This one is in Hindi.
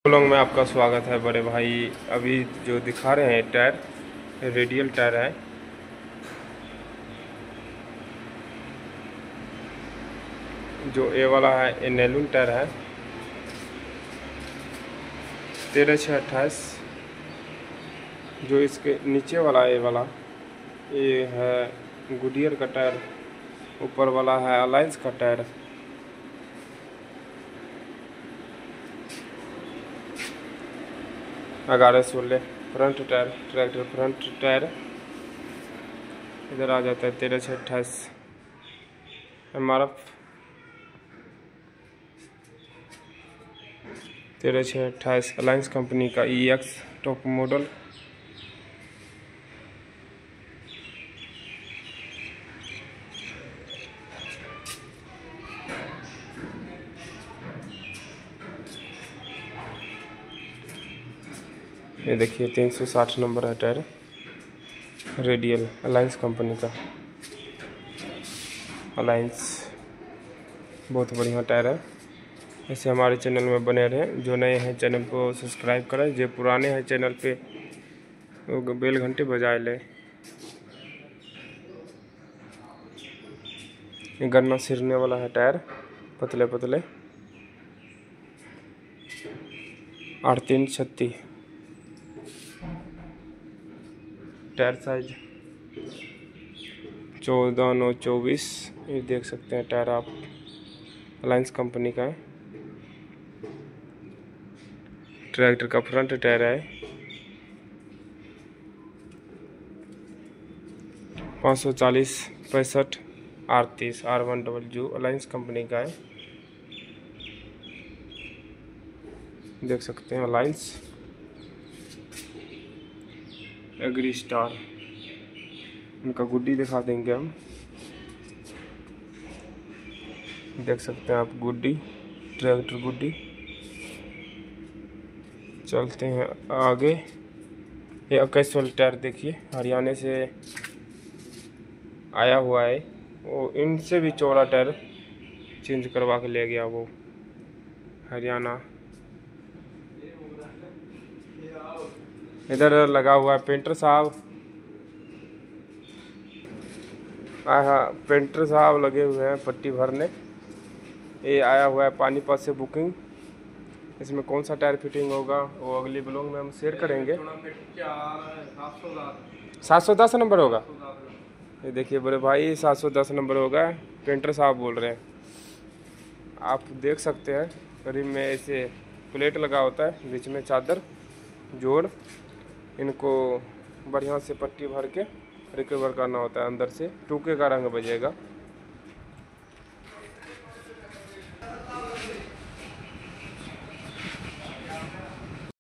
व्लॉग में आपका स्वागत है बड़े भाई। अभी जो दिखा रहे हैं टायर, रेडियल टायर है। जो ए वाला है ये नैलून टायर है, 13/6/28। जो इसके नीचे वाला ए वाला ये है गुडियर का टायर। ऊपर वाला है अलायंस का टायर। अगारह 16 front tyre, tractor front tyre इधर आ जाता है। 13/6/28 MRF 13/6/28 अलायंस कंपनी का EX टॉप मॉडल। ये देखिए 360 नंबर है टायर, रेडियल अलायंस कंपनी का। अलायंस बहुत बढ़िया टायर है। ऐसे हमारे चैनल में बने रहें। जो नए हैं चैनल को सब्सक्राइब करें, जो पुराने हैं चैनल पे वो बेल घंटे बजाए ले। ये गन्ना सिरने वाला है टायर, पतले पतले 8/3/36। Tyre size 14/9/24। ये देख सकते हैं टायर आप, अलायंस कंपनी का है। ट्रैक्टर का फ्रंट टायर है 540/65 R100 अलायंस कंपनी का है। देख सकते हैं अलायंस एग्री स्टार। उनका गुड्डी दिखा देंगे हम। देख सकते हैं आप गुड्डी, ट्रैक्टर गुड्डी। चलते हैं आगे। ये 21 वाला टायर देखिए, हरियाणा से आया हुआ है। वो इनसे भी चौड़ा टायर चेंज करवा के ले गया वो हरियाणा। इधर लगा हुआ है पेंटर साहब। हाँ, पेंटर साहब लगे हुए हैं पट्टी भरने। ये आया हुआ है पानीपत से बुकिंग। इसमें कौन सा टायर फिटिंग होगा वो अगली ब्लॉग में हम शेयर करेंगे। 710 नंबर होगा। ये देखिए बड़े भाई 710 नंबर होगा। पेंटर साहब बोल रहे हैं। आप देख सकते हैं करीब में ऐसे प्लेट लगा होता है, बीच में चादर जोड़। इनको बढ़िया से पट्टी भर के रिकवर करना होता है। अंदर से टूके का रंग बजेगा।